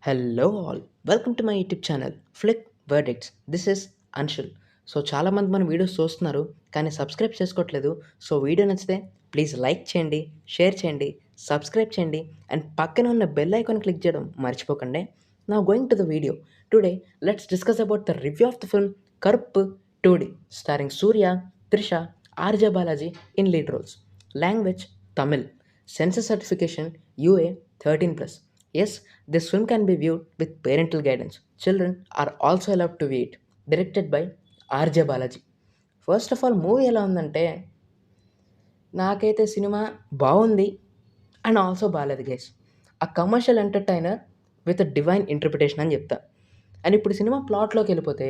Hello all welcome to my YouTube channel flick verdicts. This is Anshul. So చాలామంది మన videos చూస్తున్నారు కానీ subscribe చేసుకోవట్లేదు. సో వీడియో నచ్చితే ప్లీజ్ లైక్ చేయండి, షేర్ చేయండి, సబ్స్క్రైబ్ చేయండి అండ్ పక్కన ఉన్న బెల్ ఐకాన్ క్లిక్ చేయడం మర్చిపోకండి. Now going to the video. Today let's discuss about the review of the film Karuppu 2D starring Suriya, Trisha, RJ Balaji in lead roles. Language Tamil. Census certification UA 13+. Yes, this film can be viewed with parental guidance. Children are also allowed to view it. Directed by RJ Balaji. First of all movie ఎలా ఉందంటే, నాకైతే cinema బాగుంది and also బాలేదు guys. ఆ commercial entertainer with divine interpretation అని చెప్తా. And ఇప్పుడు cinema ప్లాట్లోకి వెళ్ళిపోతే,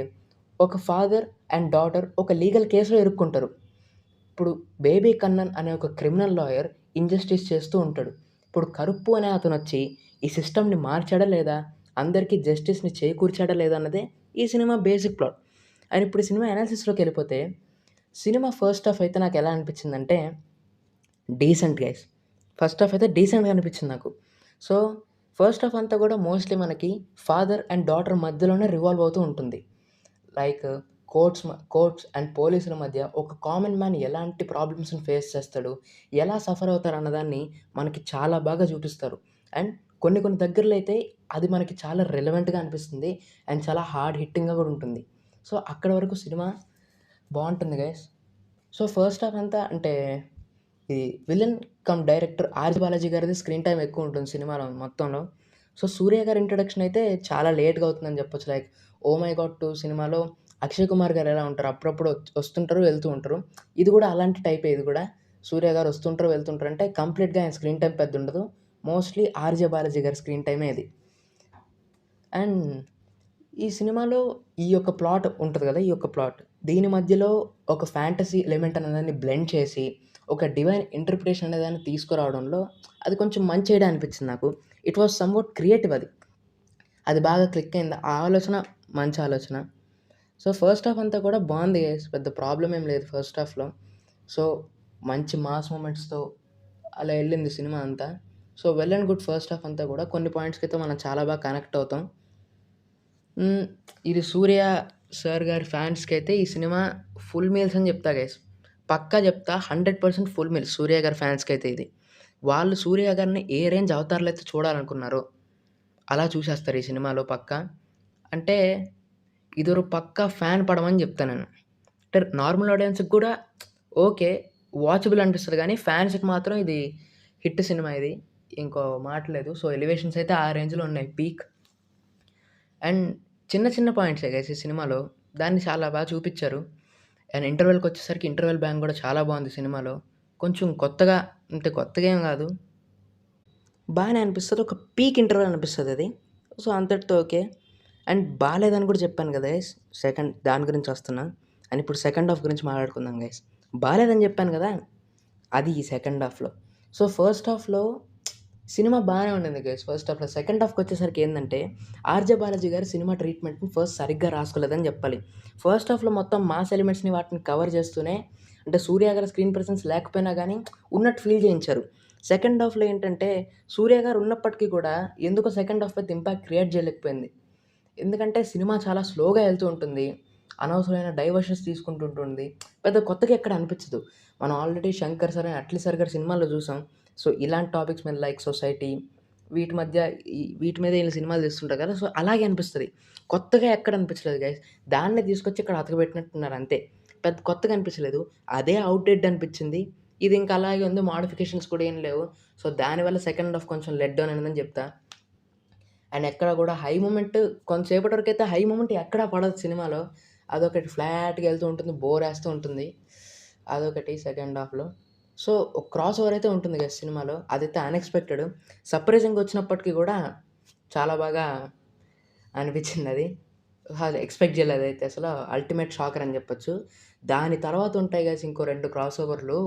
ఒక ఫాదర్ అండ్ డాటర్ ఒక లీగల్ కేసులో ఇరుక్కుంటారు. ఇప్పుడు బేబీ కన్నన్ అనే ఒక క్రిమినల్ లాయర్ ఇంజస్టిస్ చేస్తూ ఉంటాడు. ఇప్పుడు కరుప్పు అనే అతను వచ్చి ఈ సిస్టమ్ని మార్చాడా లేదా, అందరికీ జస్టిస్ని చేకూర్చాడా లేదా అన్నదే ఈ సినిమా బేసిక్ ప్లాట్. అండ్ ఇప్పుడు సినిమా అనాలిసిస్లోకి వెళ్ళిపోతే, సినిమా ఫస్ట్ హాఫ్ అయితే నాకు ఎలా అనిపించిందంటే డీసెంట్ గైస్. ఫస్ట్ హాఫ్ అయితే డీసెంట్గా అనిపించింది నాకు. సో ఫస్ట్ హాఫ్ అంతా కూడా మోస్ట్లీ మనకి ఫాదర్ అండ్ డాటర్ మధ్యలోనే రివాల్వ్ అవుతూ ఉంటుంది. లైక్ కోర్ట్స్ అండ్ పోలీసుల మధ్య ఒక కామన్ మ్యాన్ ఎలాంటి ప్రాబ్లమ్స్ని ఫేస్ చేస్తాడు, ఎలా సఫర్ అవుతారు అన్నదాన్ని మనకి చాలా బాగా చూపిస్తారు. అండ్ కొన్ని దగ్గరలో అయితే అది మనకి చాలా రెలవెంట్గా అనిపిస్తుంది అండ్ చాలా హార్డ్ హిట్టింగ్గా కూడా ఉంటుంది. సో అక్కడ వరకు సినిమా బాగుంటుంది గైస్. సో ఫస్ట్ హాఫ్ అంతా అంటే ఇది villain come director RJ Balaji గారిది స్క్రీన్ టైం ఎక్కువ ఉంటుంది సినిమాలో మొత్తంలో. సో సూర్య గారి ఇంట్రడక్షన్ అయితే చాలా లేట్గా అవుతుందని చెప్పొచ్చు. లైక్ ఓ మై గాడ్ 2 సినిమాలో అక్షయ్ కుమార్ గారు ఎలా ఉంటారు, అప్పుడప్పుడు వస్తుంటారు వెళ్తూ ఉంటారు. ఇది కూడా అలాంటి టైపే. ఇది కూడా సూర్య గారు వస్తుంటారు వెళ్తుంటారు అంటే కంప్లీట్గా ఆయన స్క్రీన్ టైం పెద్ద ఉండదు. మోస్ట్లీ ఆర్జే బాలాజీ గారి స్క్రీన్ టైమే ఇది. అండ్ ఈ సినిమాలో ఈ యొక్క ప్లాట్ ఉంటుంది కదా, ఈ యొక్క ప్లాట్ దీని మధ్యలో ఒక ఫ్యాంటసీ ఎలిమెంట్ అనేదాన్ని బ్లెండ్ చేసి ఒక డివైన్ ఇంటర్ప్రిటేషన్ అనేదాన్ని తీసుకురావడంలో అది కొంచెం మంచి ఐడియా అనిపించింది నాకు. It was somewhat creative. అది బాగా క్లిక్ అయింది. ఆ ఆలోచన మంచి ఆలోచన. సో ఫస్ట్ హాఫ్ అంతా కూడా బాగుంది గైస్. పెద్ద ప్రాబ్లమ్ ఏం లేదు ఫస్ట్ హాఫ్లో. సో మంచి మాస్ మూమెంట్స్తో అలా వెళ్ళింది సినిమా అంతా. So well and good first half అంతా కూడా. కొన్ని పాయింట్స్కి అయితే మనం చాలా బాగా కనెక్ట్ అవుతాం. ఇది సూర్య సార్ గారి ఫ్యాన్స్కి అయితే ఈ సినిమా ఫుల్ మీల్స్ అని చెప్తా గైస్. పక్కా చెప్తా, 100% ఫుల్ మీల్స్ సూర్య గారి ఫ్యాన్స్కి అయితే ఇది. వాళ్ళు సూర్య గారిని ఏ రేంజ్ అవతారాలు అయితే చూడాలనుకున్నారో అలా చూసేస్తారు ఈ సినిమాలో పక్కా. అంటే ఇదొక పక్కా ఫ్యాన్ పడమని చెప్తాను నేను. అంటే నార్మల్ ఆడియన్స్‌కి కూడా ఓకే, వాచబుల్ అనిపిస్తది కానీ ఫ్యాన్స్‌కి మాత్రం ఇది హిట్ సినిమా ఇది. ఇంకో మాట లేదు. సో ఎలివేషన్స్ అయితే ఆ రేంజ్‌లో ఉన్నాయి, పీక్. అండ్ చిన్న పాయింట్సే గైస్ ఈ సినిమాలో. దాన్ని చాలా బాగా చూపిచ్చారు. అండ్ ఇంటర్వెల్‌కొచ్చేసరికి ఇంటర్వెల్ బ్యాంగ్ కూడా చాలా బాగుంది సినిమాలో. కొంచెం కొత్తగా, అంటే కొత్తగా ఏం కాదు, బాగానే అనిపిస్తది. ఒక పీక్ ఇంటర్వెల్ అనిపిస్తదది. సో అంతటితో ఓకే. అండ్ బాలేదని కూడా చెప్పాను కదా గైస్. సెకండ్ దాని గురించి వస్తున్నా. అండ్ ఇప్పుడు సెకండ్ హాఫ్ గురించి మాట్లాడుకుందాం గైస్. బాలేదని చెప్పాను కదా, అది ఈ సెకండ్ హాఫ్‌లో. సో ఫస్ట్ హాఫ్‌లో సినిమా బాగానే ఉండింది గైస్ ఫస్ట్ హాఫ్‌లో. సెకండ్ హాఫ్‌కొచ్చేసరికి ఏందంటే, ఆర్జే బాలాజీ గారు సినిమా ట్రీట్మెంట్‌ని ఫస్ట్ సరిగ్గా రాసుకోలేదని చెప్పాలి. ఫస్ట్ హాఫ్‌లో మొత్తం మాస్ ఎలిమెంట్స్‌ని వాటిని కవర్ చేస్తూనే, అంటే సూర్య గారి స్క్రీన్ ప్రెజెన్స్ లేకపోయినా గానీ ఉన్నట్టు ఫీల్ చేయించారు. సెకండ్ హాఫ్‌లో ఏంటంటే, సూర్య గారు ఉన్నప్పటికీ కూడా ఎందుకో సెకండ్ హాఫ్ పెద్ద ఇంపాక్ట్ క్రియేట్ చేయలేకపోయింది. ఎందుకంటే సినిమా చాలా స్లోగా వెళ్తూ ఉంటుంది. అనవసరమైన డైవర్షన్స్ తీసుకుంటుంటుంది. పెద్ద కొత్తగా ఎక్కడ అనిపించదు. మనం already 'Shankar' sir, Atlee sir గారి సినిమాల్లో చూసాం. సో ఇలాంటి టాపిక్స్ మీద లైక్ సొసైటీ, వీటి మధ్య వీటి మీద ఈళ్ళు సినిమాలు తీస్తుంటారు కదా! సో అలాగే అనిపిస్తది. కొత్తగా ఎక్కడ అనిపించలేదు గైస్. దాన్నే తీసుకొచ్చి ఇక్కడ అతకబెట్టినట్టున్నారు అంతే. పెద్ద కొత్తగా అనిపించలేదు. అదే ఔట్‌డేటెడ్ అనిపించింది. ఇది ఇంకా అలాగే ఉంది. మోడిఫికేషన్స్ కూడా ఏం లేవు. సో దానివల్ల సెకండ్ హాఫ్ కొంచెం లెట్ డౌన్ అయిందని చెప్తా. అండ్ ఎక్కడ కూడా హై మూమెంట్, కొంతసేపటి వరకైతే హై మూమెంట్ ఎక్కడా పడదు సినిమాలో. అదొకటి ఫ్లాట్‌గా ఎళ్తూ ఉంటుంది. బోరేస్తూ ఉంటుంది. అదొకటి సెకండ్ హాఫ్‌లో. సో ఒక క్రాస్ ఓవర్ అయితే ఉంటుంది గదా సినిమాలో. అదైతే అన్‌ఎక్స్‌పెక్టెడ్. సర్ప్రైజింగ్‌గా వచ్చినప్పటికి కూడా చాలా బాగా అనిపించిందది. అది ఎక్స్‌పెక్ట్ చేయలేదు అదైతే అసలు. అల్టిమేట్ షాకర్ అని చెప్పొచ్చు. దాని తర్వాత ఉంటాయి గైస్ ఇంకో 2 క్రాస్ ఓవర్‌లు.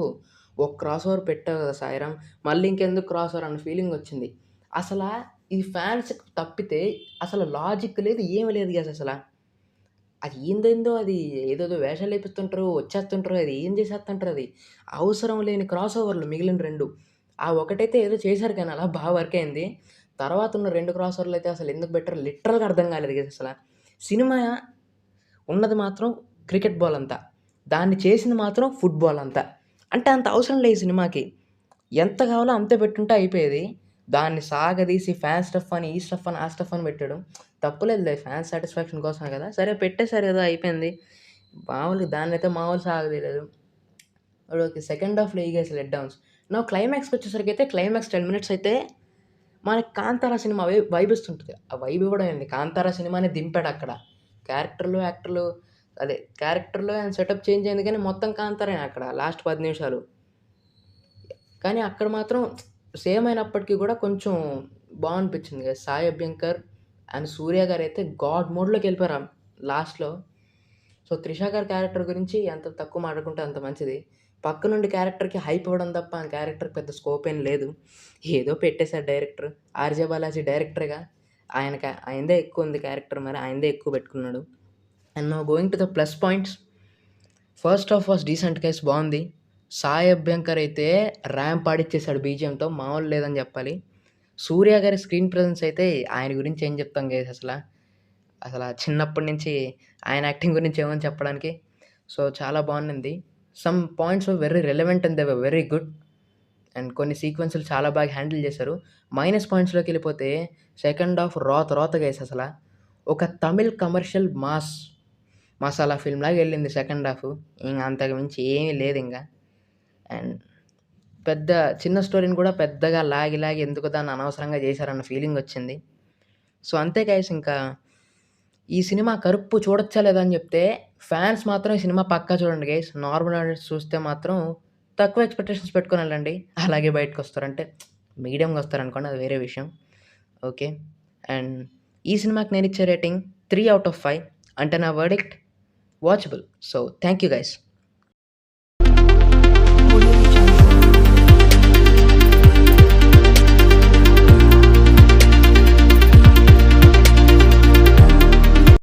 ఒక క్రాస్ ఓవర్ పెట్టావు కదా సాయిరాం, మళ్ళీ ఇంకెందుకు క్రాస్ ఓవర్ అన్న ఫీలింగొచ్చింది. అసలా ఈ ఫాన్స్‌కి తప్పితే అసలు లాజిక్ లేదు, ఏమి లేదు గైస్ అసల. అది ఏందేందో, అది ఏదేదో వేషాలేపిస్తుంటారు, వచ్చేస్తుంటారు, అది ఏం చేసేస్తుంటారది. అవసరం లేని క్రాస్ ఓవర్‌లు మిగిలిన 2. ఆ ఒకటైతే ఏదో చేశారు కానీ అలా వర్క్ అయింది. తర్వాత ఉన్న 2 క్రాస్ ఓవర్లు అయితే అసలు ఎందుకు పెట్టారో లిటరల్‌గా అర్థం కాలేదు గైస్ అసల. సినిమా ఉన్నది మాత్రం క్రికెట్ బాల్ అంతా. దాన్ని చేసింది మాత్రం ఫుట్‌బాల్ అంతా. అంటే అంత అవసరం లేదు ఈ సినిమాకి. ఎంత కావాలో అంతే పెట్టుంటే అయిపోయేది. దాన్ని సాగదీసి ఫ్యాన్ స్టఫ్ అని, ఈ స్టఫ్ అని, ఆ స్టఫ్ అని పెట్టాడు. తప్పులేదులే ఫ్యాన్స్ సాటిస్ఫాక్షన్ కోసమే కదా! సరే పెట్టేసారు కదా! అయిపోయింది. దాన్నైతే మామూలు సాగదీయలేదు. ఓకే. సెకండ్ హాఫ్‌లో ఇగేసి లెట్ డౌన్స్. క్లైమాక్స్‌కొచ్చేసరికైతే క్లైమాక్స్ 10 మినిట్స్ అయితే మనకి 'కాంతార' సినిమా వైబ్ ఇస్తుంటది. ఆ వైబ్ ఇవ్వడం ఏంది 'కాంతార' సినిమానే దింపాడక్కడ. క్యారెక్టర్‌లు, యాక్టర్‌లు క్యారెక్టర్‌లు అండ్ సెటప్ చేంజ్ అయింది కానీ మొత్తం 'కాంతారనే' అక్కడ లాస్ట్ 10 నిమిషాలు. కానీ అక్కడ మాత్రం సేమ్ అయినప్పటికి కూడా కొంచెం అనిపించింది కదా! సాయి అభ్యంకర్ అండ్ సూర్య గారైతే గాడ్ మోడ్‌లోకెళ్ళిపోయారు లాస్ట్‌లో. సో, 'త్రిష' గారి క్యారెక్టర్ గురించి ఎంత తక్కువ మాట్లాడుకుంటే అంత మంచిది. పక్కనుండి క్యారెక్టర్‌కి హైప్ ఇవ్వడం తప్ప ఆ క్యారెక్టర్‌కి పెద్ద స్కోప్ ఏం లేదు. ఏదో పెట్టేసాడు డైరెక్టర్. 'ఆర్‌జే బాలాజీ' డైరెక్టర్‌గా ఆయనదే ఎక్కువుంది క్యారెక్టర్ మరి ఆయనదే ఎక్కువ పెట్టుకున్నాడు. And now going to the plus points. First half was decent guys బావుంది. సాయి అభ్యంకర్ అయితే ర్యాంప్ ఆడిచ్చేసాడు బీజీఎంతో మామూలు లేదని జెప్పాలి. సూర్య గారి స్క్రీన్ ప్రెజెన్స్ అయితే ఆయన గురించి ఏం జెప్తాం గైస్ చిన్నప్పటి నుంచి ఆయన యాక్టింగ్ గురించి ఏమని చెప్పడానికి. సో, చాలా బావుండింది. Some points were very relevant and they were very good. And కొన్ని సీక్వెన్స్‌లు చాలా బాగా హ్యాండిల్ చేశారు. మైనస్ పాయింట్స్‌లోకెళ్ళిపోతే సెకండ్ హాఫ్ రోత గైస్ ఒక తమిళ్ కమర్షియల్ మసాలా ఫిల్మ్‌లాగా ఎళ్ళింది సెకండ్ హాఫు. ఇంగ అంతకు మించి ఏమీ లేదింక. అండ్ చిన్న స్టోరీని కూడా పెద్దగా లాగి ఎందుకు దాన్ని అనవసరంగా చేశారన్న ఫీలింగొచ్చింది. సో, అంతే గైస్ ఇంకా ఈ సినిమా కరుప్పు చూడొచ్చా లేదా అని చెప్తే, ఫ్యాన్స్ మాత్రం ఈ సినిమా పక్కా చూడండి గైస్. నార్మల్ ఆడియన్స్ చూస్తే మాత్రం తక్కువ ఎక్స్‌పెక్టేషన్స్ పెట్టుకొనెళ్ళండి. అలాగే బయటకొస్తారు. అంటే మీడియంగా వస్తారనుకోండి అది వేరే విషయం. ఓకే. అండ్ ఈ సినిమాకి నేనిచ్చే రేటింగ్ 3/5 అంటే నా verdict watchable. So, thank you guys.